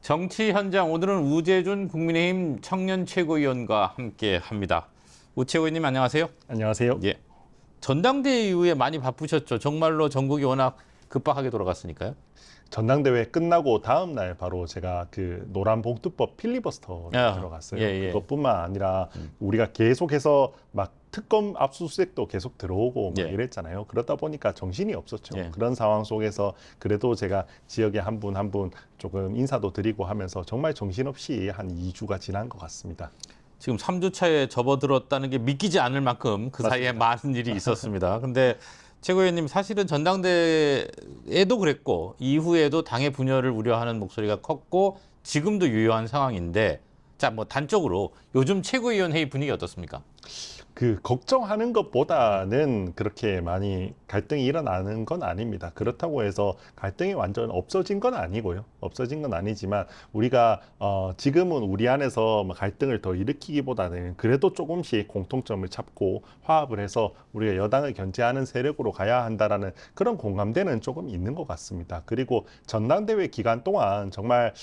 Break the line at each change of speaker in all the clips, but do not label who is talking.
정치 현장 오늘은 우재준 국민의힘 청년 최고위원과 함께합니다. 우 최고위원님 안녕하세요.
안녕하세요.
예. 전당대회 이후에 많이 바쁘셨죠. 정말로 전국이 워낙 급박하게 돌아갔으니까요.
전당대회 끝나고 다음 날 바로 제가 그 노란 봉투법 필리버스터에 들어갔어요.
예.
그것뿐만 아니라 우리가 계속해서 막 특검 압수수색도 계속 들어오고 막 이랬잖아요. 그러다 보니까 정신이 없었죠. 그런 상황 속에서 그래도 제가 지역에 한 분 한 분 조금 인사도 드리고 하면서 정말 정신없이 한 2주가 지난 것 같습니다.
지금 3주 차에 접어들었다는 게 믿기지 않을 만큼 그 사이에 많은 일이 있었습니다. 근데 최고위원님 사실은 전당대회에도 그랬고 이후에도 당의 분열을 우려하는 목소리가 컸고 지금도 유효한 상황인데 자, 뭐 단적으로 요즘 최고위원 회의 분위기 어떻습니까?
그 걱정하는 것보다는 그렇게 많이 갈등이 일어나는 건 아닙니다. 그렇다고 해서 갈등이 완전 없어진 건 아니고요. 없어진 건 아니지만 우리가 지금은 우리 안에서 갈등을 더 일으키기보다는 그래도 조금씩 공통점을 찾고 화합을 해서 우리가 여당을 견제하는 세력으로 가야 한다라는 그런 공감대는 조금 있는 것 같습니다. 그리고 전당대회 기간 동안 정말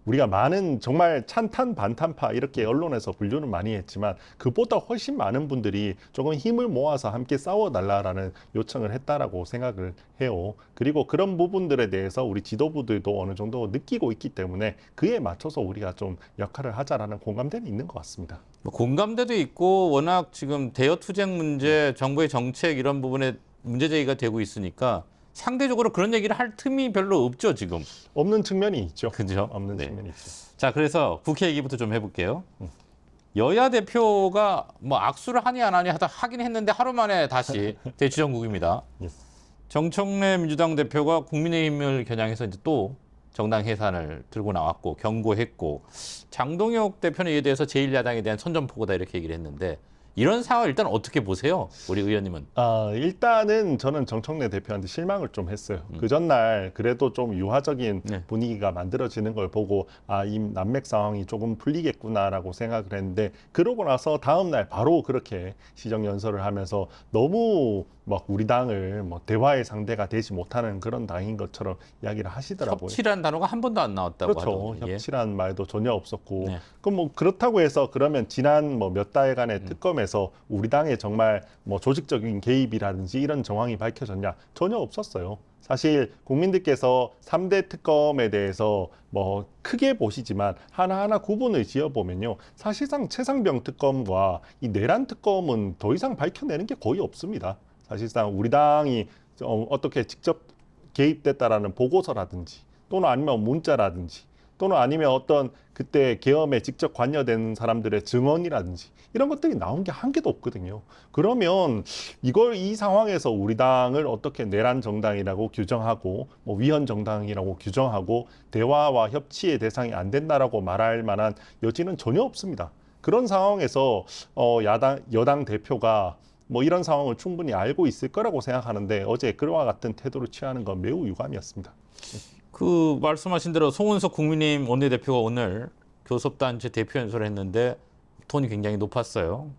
우리가 많은 정말 찬탄 반탄파 이렇게 언론에서 분류는 많이 했지만 그보다 훨씬 많은 분들이 조금 힘을 모아서 함께 싸워달라라는 요청을 했다라고 생각을 해요. 그리고 그런 부분들에 대해서 우리 지도부들도 어느 정도 느끼고 있기 때문에 그에 맞춰서 우리가 좀 역할을 하자라는 공감대는 있는 것 같습니다.
공감대도 있고 워낙 지금 대여 투쟁 문제, 정부의 정책 이런 부분에 문제 제기가 되고 있으니까 상대적으로 그런 얘기를 할 틈이 별로 없죠, 지금.
없는 측면이 있죠.
그죠?
없는 측면이 있죠.
자, 그래서 국회 얘기부터 좀 해볼게요. 여야 대표가 뭐 악수를 하니 안 하니 하긴 했는데 하루 만에 다시 대치정국입니다. 정청래 민주당 대표가 국민의힘을 겨냥해서 이제 또 정당 해산을 들고 나왔고 경고했고 장동혁 대표는 이에 대해서 제1야당에 대한 선전포고다 이렇게 얘기를 했는데 이런 상황을 일단 어떻게 보세요? 우리 의원님은.
일단은 저는 정청래 대표한테 실망을 좀 했어요. 그 전날 그래도 좀 유화적인 분위기가 만들어지는 걸 보고 이 난맥 상황이 조금 풀리겠구나라고 생각을 했는데 그러고 나서 다음 날 바로 그렇게 시정연설을 하면서 너무 막 우리 당을 뭐 대화의 상대가 되지 못하는 그런 당인 것처럼 이야기를 하시더라고요.
협치라는 단어가 한 번도 안 나왔다고
그렇죠.
하더군요.
협치라는 말도 전혀 없었고 그럼 뭐 그렇다고 해서 그러면 지난 뭐 몇 달간의 특검에서 우리 당에 정말 뭐 조직적인 개입이라든지 이런 정황이 밝혀졌냐? 전혀 없었어요. 사실 국민들께서 3대 특검에 대해서 뭐 크게 보시지만 하나하나 구분을 지어보면요. 사실상 최상병 특검과 이 내란 특검은 더 이상 밝혀내는 게 거의 없습니다. 사실상 우리 당이 어떻게 직접 개입됐다라는 보고서라든지 또는 아니면 문자라든지 또는 아니면 어떤 그때 계엄에 직접 관여된 사람들의 증언이라든지 이런 것들이 나온 게 한 개도 없거든요. 그러면 이 상황에서 우리 당을 어떻게 내란 정당이라고 규정하고 뭐 위헌 정당이라고 규정하고 대화와 협치의 대상이 안 된다라고 말할 만한 여지는 전혀 없습니다. 그런 상황에서 여당 대표가 뭐 이런 상황을 충분히 알고 있을 거라고 생각하는데 어제 그와 같은 태도를 취하는 건 매우 유감이었습니다.
그 말씀하신 대로 송은석 국민의힘 원내대표가 오늘 교섭단체 대표 연설을 했는데 톤이 굉장히 높았어요.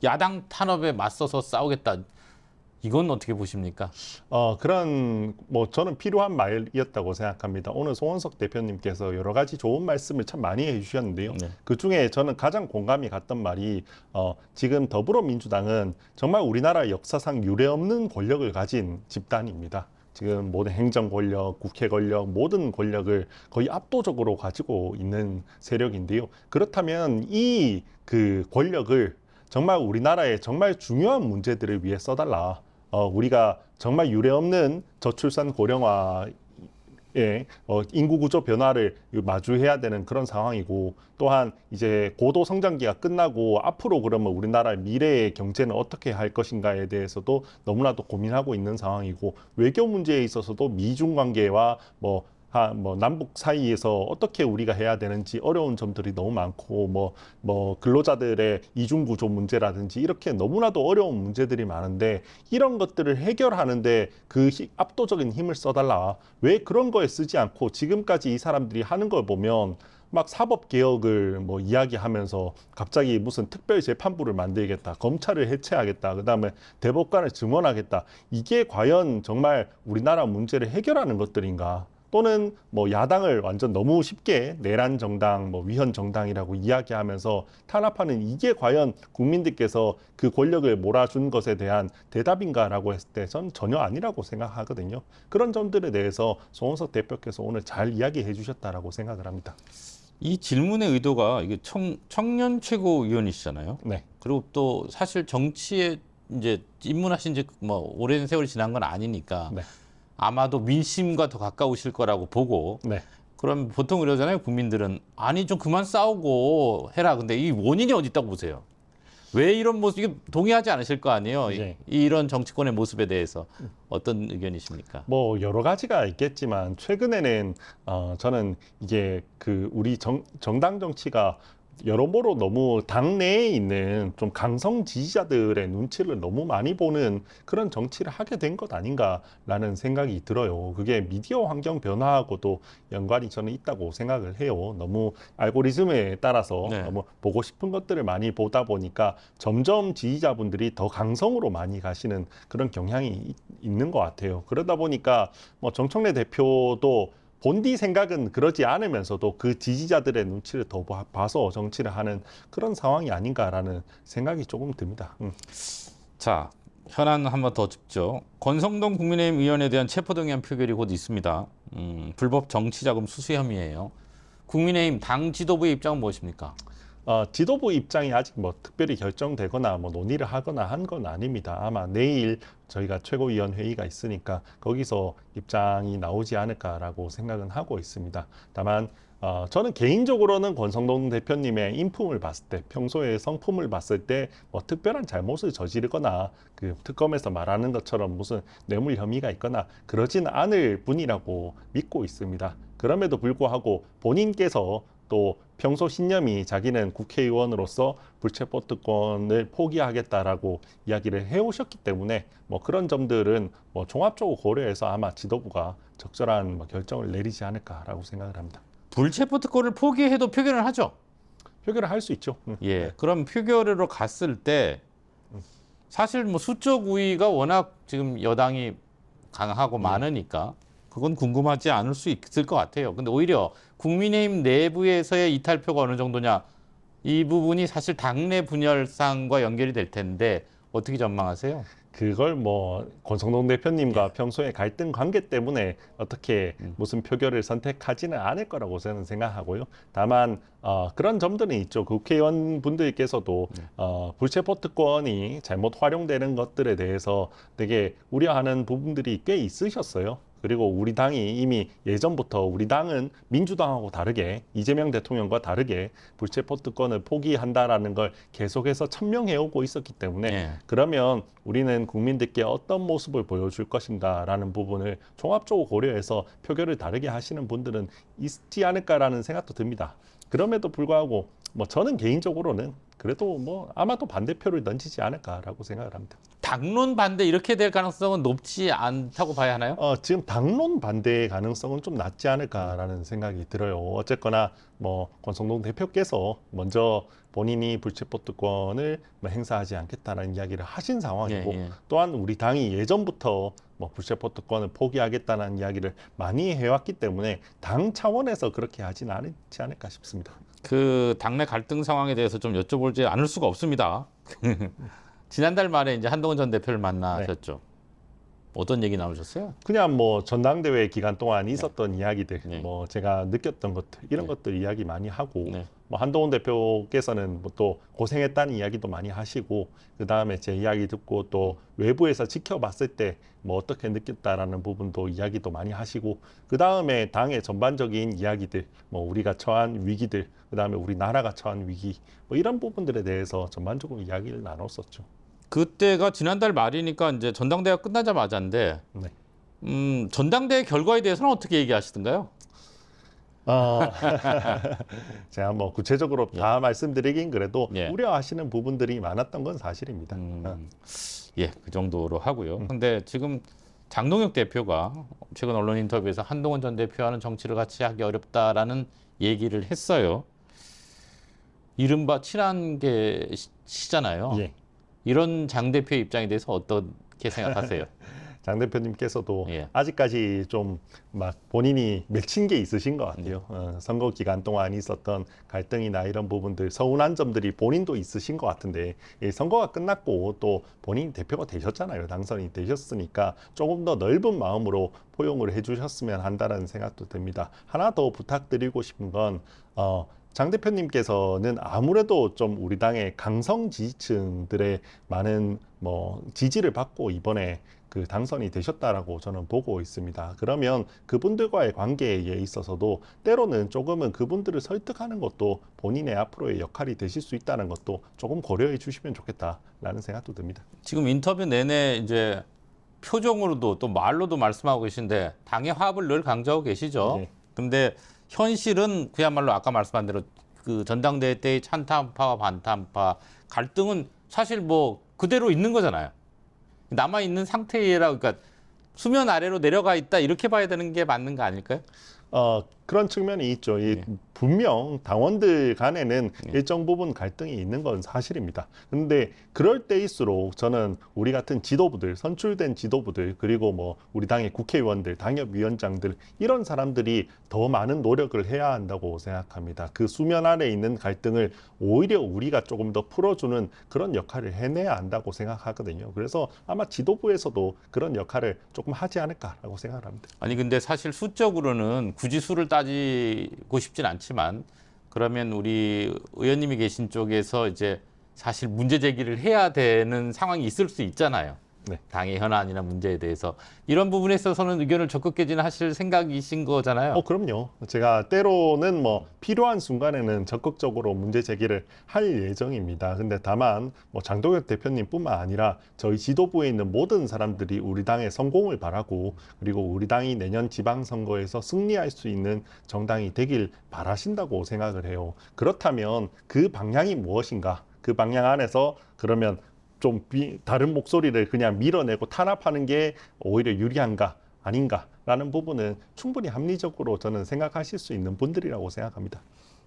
야당 탄압에 맞서서 싸우겠다. 이건 어떻게 보십니까?
그런 뭐 저는 필요한 말이었다고 생각합니다. 오늘 송원석 대표님께서 여러 가지 좋은 말씀을 참 많이 해주셨는데요. 그중에 저는 가장 공감이 갔던 말이 지금 더불어민주당은 정말 우리나라 역사상 유례없는 권력을 가진 집단입니다. 지금 모든 행정 권력, 국회 권력, 모든 권력을 거의 압도적으로 가지고 있는 세력인데요. 그렇다면 이 그 권력을 정말 우리나라의 정말 중요한 문제들을 위해 써달라. 우리가 정말 유례없는 저출산 고령화 인구 구조 변화를 마주해야 되는 그런 상황이고 또한 이제 고도 성장기가 끝나고 앞으로 그러면 우리나라의 미래의 경제는 어떻게 할 것인가에 대해서도 너무나도 고민하고 있는 상황이고 외교 문제에 있어서도 미중 관계와 뭐 남북 사이에서 어떻게 우리가 해야 되는지 어려운 점들이 너무 많고 뭐 근로자들의 이중 구조 문제라든지 이렇게 너무나도 어려운 문제들이 많은데 이런 것들을 해결하는데 그 압도적인 힘을 써달라. 왜 그런 거에 쓰지 않고 지금까지 이 사람들이 하는 걸 보면 막 사법개혁을 뭐 이야기하면서 갑자기 무슨 특별재판부를 만들겠다, 검찰을 해체하겠다, 그다음에 대법관을 증원하겠다. 이게 과연 정말 우리나라 문제를 해결하는 것들인가? 또는 뭐 야당을 완전 너무 쉽게 내란 정당, 뭐 위헌 정당이라고 이야기하면서 탄압하는 이게 과연 국민들께서 그 권력을 몰아준 것에 대한 대답인가라고 했을 때 전 전혀 아니라고 생각하거든요. 그런 점들에 대해서 송원석 대표께서 오늘 잘 이야기해 주셨다라고 생각을 합니다.
이 질문의 의도가 이게 청년 최고위원이시잖아요.
네.
그리고 또 사실 정치에 이제 입문하신 지 뭐 오랜 세월이 지난 건 아니니까
네.
아마도 민심과 더 가까우실 거라고 보고
네.
그럼 보통 이러잖아요. 국민들은 아니 좀 그만 싸우고 해라. 근데 이 원인이 어디 있다고 보세요? 왜 이런 모습 이게 동의하지 않으실 거 아니에요?
네.
이런 정치권의 모습에 대해서 어떤 의견이십니까?
뭐 여러 가지가 있겠지만 최근에는 저는 이게 그 우리 정당 정치가 여러모로 너무 당내에 있는 좀 강성 지지자들의 눈치를 너무 많이 보는 그런 정치를 하게 된 것 아닌가라는 생각이 들어요. 그게 미디어 환경 변화하고도 연관이 저는 있다고 생각을 해요. 너무 알고리즘에 따라서
네.
너무 보고 싶은 것들을 많이 보다 보니까 점점 지지자분들이 더 강성으로 많이 가시는 그런 경향이 있는 것 같아요. 그러다 보니까 뭐 정청래 대표도 본디 생각은 그러지 않으면서도 그 지지자들의 눈치를 더 봐서 정치를 하는 그런 상황이 아닌가라는 생각이 조금 듭니다.
자, 현안 한번 더 짚죠. 권성동 국민의힘 의원에 대한 체포동의안 표결이 곧 있습니다. 불법 정치자금 수수 혐의예요. 국민의힘 당 지도부의 입장은 무엇입니까?
지도부 입장이 아직 뭐 특별히 결정되거나 뭐 논의를 하거나 한 건 아닙니다. 아마 내일 저희가 최고위원 회의가 있으니까 거기서 입장이 나오지 않을까라고 생각은 하고 있습니다. 다만 저는 개인적으로는 권성동 대표님의 인품을 봤을 때, 평소에 성품을 봤을 때 뭐 특별한 잘못을 저지르거나 그 특검에서 말하는 것처럼 무슨 뇌물 혐의가 있거나 그러지는 않을 분이라고 믿고 있습니다. 그럼에도 불구하고 본인께서 또 평소 신념이 자기는 국회의원으로서 불체포 특권을 포기하겠다라고 이야기를 해오셨기 때문에 뭐 그런 점들은 뭐 종합적으로 고려해서 아마 지도부가 적절한 뭐 결정을 내리지 않을까라고 생각을 합니다.
불체포 특권을 포기해도 표결을 하죠.
표결을 할 수 있죠.
예. 그럼 표결으로 갔을 때 사실 뭐 수적 우위가 워낙 지금 여당이 강하고 많으니까 그건 궁금하지 않을 수 있을 것 같아요. 근데 오히려 국민의힘 내부에서의 이탈표가 어느 정도냐 이 부분이 사실 당내 분열상과 연결이 될 텐데 어떻게 전망하세요?
그걸 뭐 권성동 대표님과 평소에 갈등 관계 때문에 어떻게 무슨 표결을 선택하지는 않을 거라고 저는 생각하고요. 다만 그런 점들은 있죠. 국회의원 분들께서도 불체포 특권이 잘못 활용되는 것들에 대해서 되게 우려하는 부분들이 꽤 있으셨어요. 그리고 우리 당이 이미 예전부터 우리 당은 민주당하고 다르게 이재명 대통령과 다르게 불체포 특권을 포기한다라는 걸 계속해서 천명해 오고 있었기 때문에
예.
그러면 우리는 국민들께 어떤 모습을 보여줄 것인가라는 부분을 종합적으로 고려해서 표결을 다르게 하시는 분들은 있지 않을까라는 생각도 듭니다. 그럼에도 불구하고 뭐 저는 개인적으로는 그래도 뭐 아마도 반대표를 던지지 않을까라고 생각을 합니다.
당론 반대 이렇게 될 가능성은 높지 않다고 봐야 하나요?
지금 당론 반대의 가능성은 좀 낮지 않을까라는 생각이 들어요. 어쨌거나 뭐 권성동 대표께서 먼저 본인이 불체포 특권을 뭐 행사하지 않겠다는 이야기를 하신 상황이고
예.
또한 우리 당이 예전부터 뭐 불체포 특권을 포기하겠다는 이야기를 많이 해왔기 때문에 당 차원에서 그렇게 하지는 않지 않을까 싶습니다.
그 당내 갈등 상황에 대해서 좀 여쭤보지 않을 수가 없습니다. 지난달 말에 이제 한동훈 전 대표를 만나셨죠. 어떤 얘기 나누셨어요?
그냥 뭐 전당대회 기간 동안 있었던 이야기들, 뭐 제가 느꼈던 것들 이런 것들 이야기 많이 하고 뭐 한동훈 대표께서는 뭐 또 고생했다는 이야기도 많이 하시고 그 다음에 제 이야기 듣고 또 외부에서 지켜봤을 때 뭐 어떻게 느꼈다라는 부분도 이야기도 많이 하시고 그 다음에 당의 전반적인 이야기들, 뭐 우리가 처한 위기들, 그 다음에 우리나라가 처한 위기 뭐 이런 부분들에 대해서 전반적으로 이야기를 나눴었죠.
그때가 지난달 말이니까 이제 전당대회가 끝나자마자인데 전당대회 결과에 대해서는 어떻게 얘기하시던가요?
제가 뭐 구체적으로 다 말씀드리긴 그래도
예.
우려하시는 부분들이 많았던 건 사실입니다.
예, 그 정도로 하고요. 근데 지금 장동혁 대표가 최근 언론 인터뷰에서 한동훈 전 대표와는 정치를 같이 하기 어렵다라는 얘기를 했어요. 이른바 친한 게 시잖아요.
예.
이런 장 대표의 입장에 대해서 어떻게 생각하세요?
장 대표님께서도
예.
아직까지 좀 막 본인이 맺힌 게 있으신 것 같아요. 선거 기간 동안 있었던 갈등이나 이런 부분들, 서운한 점들이 본인도 있으신 것 같은데 이 선거가 끝났고 또 본인 대표가 되셨잖아요. 당선이 되셨으니까 조금 더 넓은 마음으로 포용을 해주셨으면 한다는 생각도 듭니다. 하나 더 부탁드리고 싶은 건 장 대표님께서는 아무래도 좀 우리 당의 강성 지지층들의 많은 지지를 받고 이번에 그 당선이 되셨다라고 저는 보고 있습니다. 그러면 그분들과의 관계에 있어서도 때로는 조금은 그분들을 설득하는 것도 본인의 앞으로의 역할이 되실 수 있다는 것도 조금 고려해 주시면 좋겠다라는 생각도 듭니다.
지금 인터뷰 내내 이제 표정으로도 또 말로도 말씀하고 계신데 당의 화합을 늘 강조하고 계시죠.
네.
근데 현실은 그야말로 아까 말씀한 대로 그 전당대회 때의 찬탄파와 반탄파 갈등은 사실 뭐 그대로 있는 거잖아요. 남아 있는 상태라 그러니까 수면 아래로 내려가 있다 이렇게 봐야 되는 게 맞는 거 아닐까요?
그런 측면이 있죠.
예.
분명 당원들 간에는 일정 부분 갈등이 있는 건 사실입니다. 근데 그럴 때일수록 저는 우리 같은 지도부들, 선출된 지도부들, 그리고 뭐 우리 당의 국회의원들, 당협위원장들 이런 사람들이 더 많은 노력을 해야 한다고 생각합니다. 그 수면 아래 있는 갈등을 오히려 우리가 조금 더 풀어주는 그런 역할을 해내야 한다고 생각하거든요. 그래서 아마 지도부에서도 그런 역할을 조금 하지 않을까라고 생각합니다.
아니 근데 사실 수적으로는 굳이 수를 따지고 싶진 않지만 그러면 우리 의원님이 계신 쪽에서 이제 사실 문제 제기를 해야 되는 상황이 있을 수 있잖아요.
네.
당의 현안이나 문제에 대해서 이런 부분에 있어서는 의견을 적극 개진하실 생각이신 거잖아요.
그럼요. 제가 때로는 필요한 순간에는 적극적으로 문제 제기를 할 예정입니다. 근데 다만 장동혁 대표님뿐만 아니라 저희 지도부에 있는 모든 사람들이 우리 당의 성공을 바라고 그리고 우리 당이 내년 지방선거에서 승리할 수 있는 정당이 되길 바라신다고 생각을 해요. 그렇다면 그 방향이 무엇인가? 그 방향 안에서 그러면 좀 다른 목소리를 그냥 밀어내고 탄압하는 게 오히려 유리한가 아닌가라는 부분은 충분히 합리적으로 저는 생각하실 수 있는 분들이라고 생각합니다.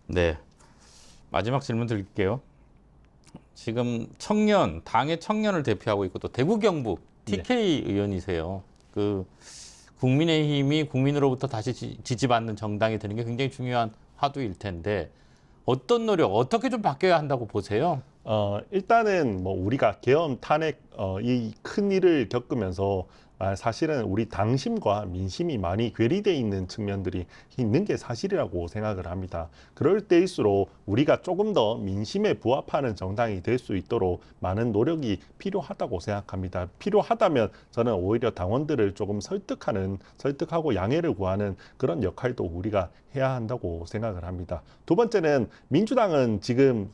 네. 마지막 질문 드릴게요. 지금 청년, 당의 청년을 대표하고 있고 또 대구 경북 TK 의원이세요. 그 국민의힘이 국민으로부터 다시 지지받는 정당이 되는 게 굉장히 중요한 화두일 텐데 어떤 노력, 어떻게 좀 바뀌어야 한다고 보세요?
일단은 우리가 계엄 탄핵 이 큰 일을 겪으면서 사실은 우리 당심과 민심이 많이 괴리돼 있는 측면들이 있는 게 사실이라고 생각을 합니다. 그럴 때일수록 우리가 조금 더 민심에 부합하는 정당이 될 수 있도록 많은 노력이 필요하다고 생각합니다. 필요하다면 저는 오히려 당원들을 조금 설득하고 양해를 구하는 그런 역할도 우리가 해야 한다고 생각을 합니다. 두 번째는 민주당은 지금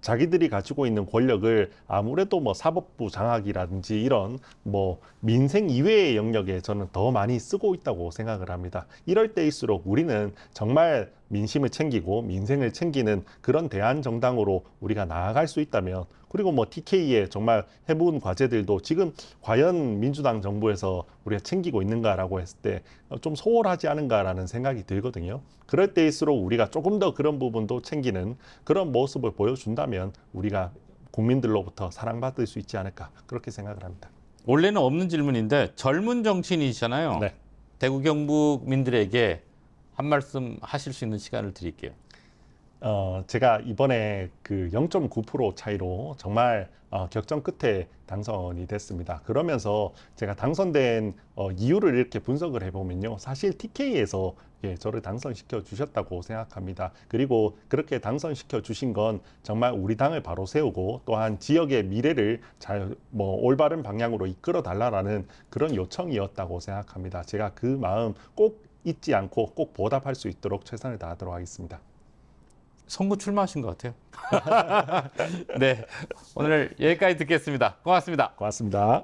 자기들이 가지고 있는 권력을 아무래도 사법부 장악이라든지 이런 민생 이외의 영역에 저는 더 많이 쓰고 있다고 생각을 합니다. 이럴 때일수록 우리는 정말 민심을 챙기고 민생을 챙기는 그런 대안정당으로 우리가 나아갈 수 있다면 그리고 TK의 정말 해본 과제들도 지금 과연 민주당 정부에서 우리가 챙기고 있는가라고 했을 때 좀 소홀하지 않은가라는 생각이 들거든요. 그럴 때일수록 우리가 조금 더 그런 부분도 챙기는 그런 모습을 보여준다면 우리가 국민들로부터 사랑받을 수 있지 않을까 그렇게 생각을 합니다.
원래는 없는 질문인데 젊은 정치인이시잖아요.
네.
대구 경북민들에게 한 말씀 하실 수 있는 시간을 드릴게요.
제가 이번에 그 0.9% 차이로 정말 격전 끝에 당선이 됐습니다. 그러면서 제가 당선된 이유를 이렇게 분석을 해보면요. 사실 TK에서 저를 당선시켜 주셨다고 생각합니다. 그리고 그렇게 당선시켜 주신 건 정말 우리 당을 바로 세우고 또한 지역의 미래를 잘 올바른 방향으로 이끌어 달라라는 그런 요청이었다고 생각합니다. 제가 그 마음 꼭 잊지 않고 꼭 보답할 수 있도록 최선을 다하도록 하겠습니다.
선거 출마하신 것 같아요. 네, 오늘 여기까지 듣겠습니다. 고맙습니다.
고맙습니다.